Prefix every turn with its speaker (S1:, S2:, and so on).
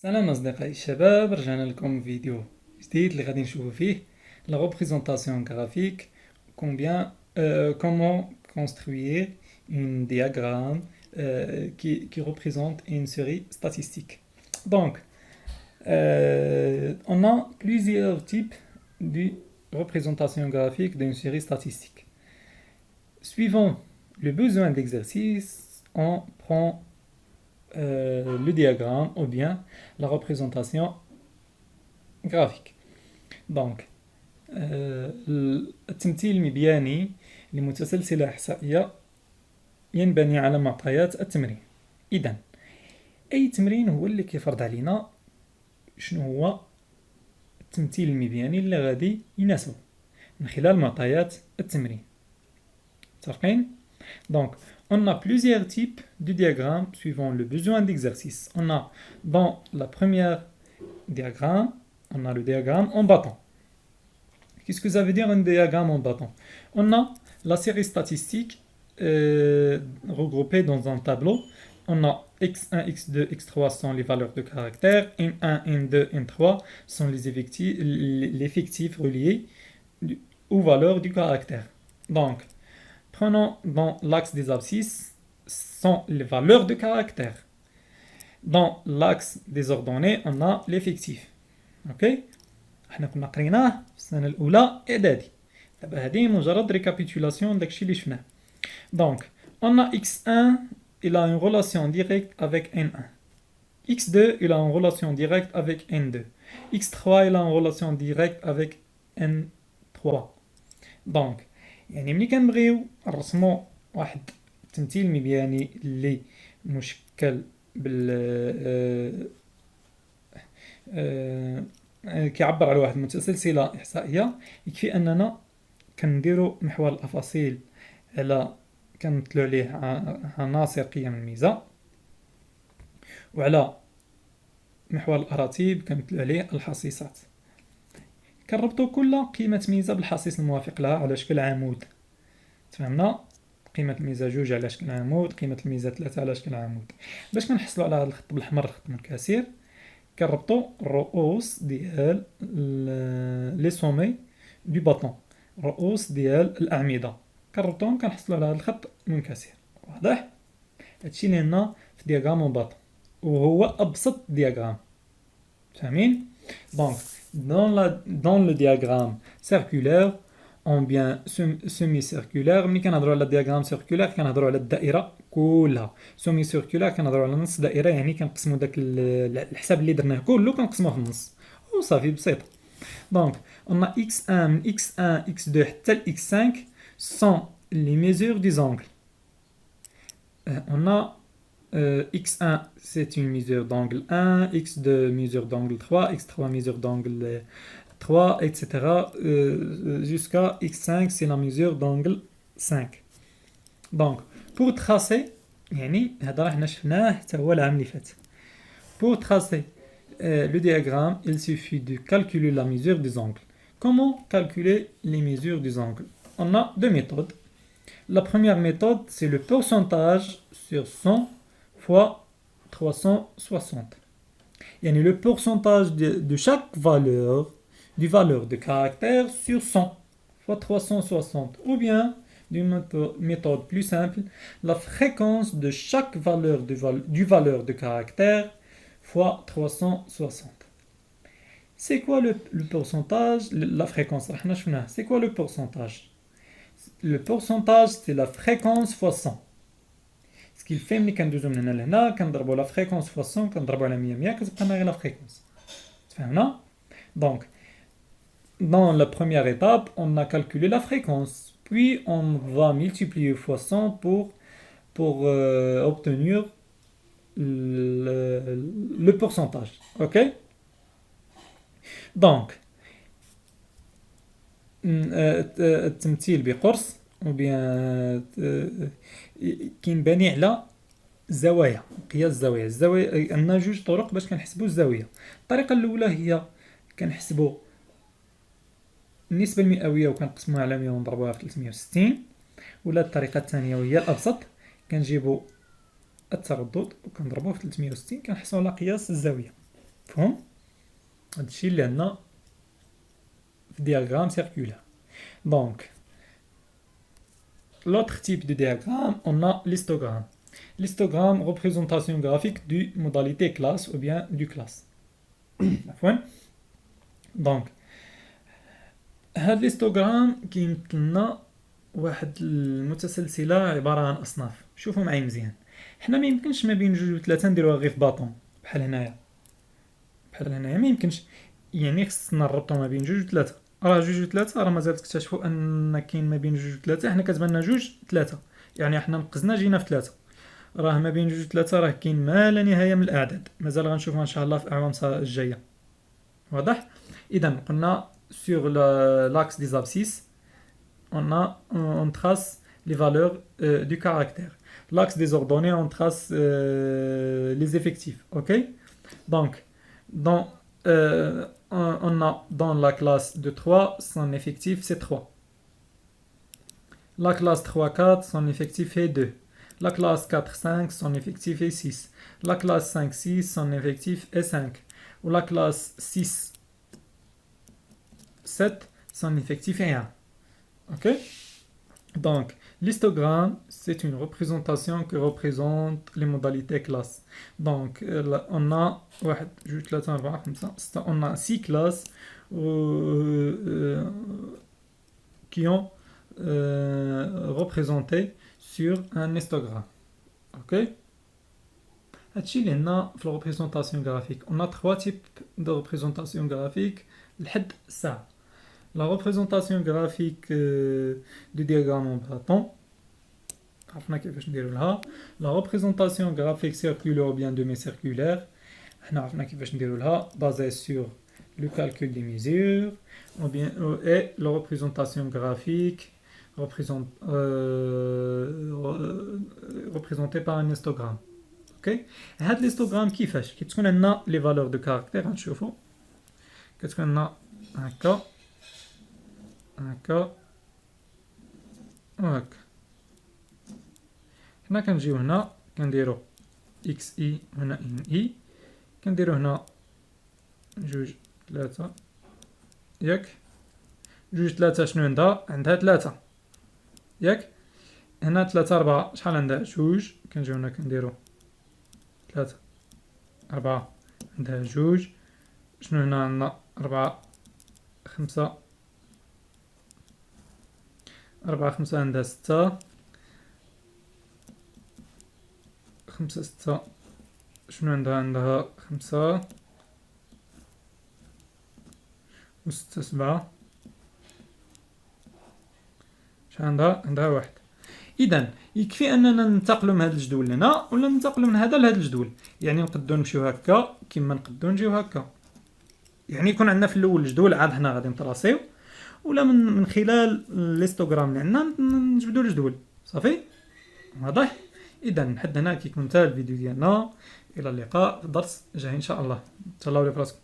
S1: سلام أصدقائي الشباب، رجعنا لكم فيديو جديد اللي غادي نشوفو فيه la représentation graphique, comment construire une diagramme qui représente une série statistique. Donc, on a plusieurs types de représentation graphique d'une série statistique. Suivant le besoin d'exercice, on prend le diagramme ou bien la représentation graphique. Donc, التمثيل المبياني لمتسلسلة إحصائية ينبني على معطيات التمرين. إذن أي تمرين هو اللي كيفرض علينا شنو هو التمثيل المبياني اللي غادي يناسبه من خلال معطيات التمرين. متفقين؟ Donc, on a plusieurs types de diagrammes suivant le besoin d'exercice. On a dans la première diagramme, on a le diagramme en bâton. Qu'est-ce que ça veut dire un diagramme en bâton? On a la série statistique regroupée dans un tableau. On a x1, x2, x3 sont les valeurs de caractère, n1, n2, n3 sont l'effectif relié aux valeurs du caractère. Donc, prenons dans l'axe des abscisses sont les valeurs de caractère. Dans l'axe des ordonnées, on a l'effectif. Ok? احنا كنا قريناه في السنة الأولى إعدادي. دابا هذه مجرد ريكابيتولاسيون داكشي اللي شفناه. Donc, on a x1, il a une relation directe avec n1. x2, il a une relation directe avec n2. x3, il a une relation directe avec n3. Donc, يعني ملي كنبغيو نرسمو واحد التمثيل مبياني اللي مشكل بال كيعبر على واحد المتسلسلة إحصائية، يكفي أننا كنديرو محور الأفاصيل على كنمثلو عليه عناصر قيم الميزة، وعلى محور الأراتيب كنمثلو عليه الحصيصات. كنربطو كل قيمة ميزة بالحصيص الموافق لها على شكل عمود. تفهمنا؟ قيمة الميزة 2 على شكل عمود، قيمة الميزة 3 على شكل عمود. باش كنحصلو على هذا الخط بالأحمر الخط منكسر، كنربطو الرؤوس ديال لي سومي دو باطون، الرؤوس ديال الأعمدة كنربطوهم كنحصلو على هذا الخط منكسر. واضح؟ هادشي اللي عندنا في دياغرام باطون، وهو أبسط دياغرام. فاهمين؟ دونك dans le diagramme circulaire ou bien semi-circulaire. ملي كنهضروا على diagramme circulaire كنهضروا على الدائرة كلها. semi-circulaire كنهضروا على نص دائرة، يعني كنقسموا داك الحساب اللي درناه كله كنقسموه في النص وصافي بسيطة. دونك on a x1 من x1 x2 حتى ل x5 sont les mesures des angles. On a x1 c'est une mesure d'angle 1, x2 mesure d'angle 3, x3 mesure d'angle 3, etc. Jusqu'à x5 c'est la mesure d'angle 5. Donc pour tracer، يعني هذا راه حنا شفناه حتى هو العام اللي فات. Pour tracer le diagramme, il suffit de calculer la mesure des angles. Comment calculer les mesures des angles? On a deux méthodes. La première méthode, c'est le pourcentage sur 100 fois 360. يعني le pourcentage de chaque valeur, du valeur de caractère sur 100 fois 360. Ou bien, d'une méthode plus simple, la fréquence de chaque valeur du valeur de caractère fois 360. C'est quoi le pourcentage? La fréquence, c'est quoi le pourcentage? Le pourcentage, c'est la fréquence fois 100. Ce qu'il fait, ملي كندوزو من هنا لهنا كنضربو la fréquence fois 100 كنضربو على 100 كتبقى لنا غير la fréquence. تفهمنا؟ Donc, dans la première étape, on a calculé la fréquence, puis on va multiplier fois 100 pour obtenir le pourcentage. Ok? Donc, التمثيل بقرص ou bien كينبني على زوايا، قياس الزوايا. الزوايا عندنا جوج طرق باش كنحسبوا الزاويه. الطريقه الاولى هي كنحسبوا النسبه المئويه وكنقسموها على 100 ونضربوها في 360. ولا الطريقه الثانيه وهي الابسط، كنجيبوا التردد وكنضربوه في 360 كنحصلوا على قياس الزاويه. مفهوم؟ هادشي اللي عندنا في diagramme circulaire. Donc, l'autre type de diagramme, on a l'histogramme. L'histogramme, représentation graphique du modalité classe ou bien du classe. Donc, هاد الهيستوغرام كيمثل لنا واحد المتسلسله عباره عن اصناف. شوفوا معايا مزيان، حنا ما يمكنش ما بين جوج وثلاثه نديروها غير في باطون بحال هنايا ما يمكنش، يعني خصنا نربطو ما بين جوج وثلاثه. راه جوج وثلاثه راه مازال تكتشفوا ان كاين ما بين جوج وثلاثه، حنا كتبان لنا جوج ثلاثه، يعني حنا نقزنا جينا في ثلاثه. راه ما بين جوج وثلاثه راه كاين ما لا نهايه من الاعداد، مازال غنشوفها ان شاء الله في الاعوام الجايه. واضح؟ اذا قلنا sur l'axe des abscisses on trace les valeurs du caractère. L'axe des ordonnées on trace les effectifs. Ok, donc on a dans la classe de 3 son effectif c'est 3, la classe 3-4 son effectif est 2, la classe 4-5 son effectif est 6, la classe 5-6 son effectif est 5, ou la classe 6-7 son effectif est 1. Ok, donc l'histogramme c'est une représentation qui représente les modalités classe. Donc on a 1 2 3 4 5 6, on a 6 classes qui ont représenté sur un histogramme. Ok, هادشي اللي عندنا في الريبريزونطاسيون غرافيك. On a 3 types de représentation graphique لحد الساعه. La représentation graphique du diagramme en bâton, عرفنا كيفاش نديرو لها. La représentation graphique circulaire ou bien demi-circulaire, حنا عرفنا كيفاش نديرو لها, basée sur le calcul des mesures, ou bien et la représentation graphique représentée par un histogramme. OK, هاد الهيستوغرام كيفاش كتكون عندنا لي فالور دو كاركتير. غنشوفوا كتكون عندنا هكا هكا وهكا. حنا كنجيو هنا كنديرو اكس اي هنا ان اي، كنديرو هنا جوج ثلاثة ياك. جوج ثلاثة شنو عندها ثلاثة ياك. هنا ثلاثة أربعة شحال عندها جوج. كنجيو هنا كنديرو ثلاثة أربعة عندها جوج. شنو هنا عندنا أربعة خمسة. أربعة خمسة عندها ستة. خمسة ستة شنو عندها خمسة. وستة سبعة شحال عندها واحد. اذا يكفي اننا ننتقلوا من هذا الجدول هنا ولا ننتقلوا من هذا لهذا الجدول، يعني نقدروا نمشيو هكا كما نقدروا نجيو هكا، يعني يكون عندنا في الاول الجدول عاد حنا غادي نطراسيو، ولا من خلال الهيستوغرام اللي عندنا نجبدوا الجدول صافي. واضح؟ اذا لحد هنا كيكون انتهى الفيديو ديالنا. الى اللقاء في الدرس الجاي ان شاء الله. تهلاو لي فراسكم.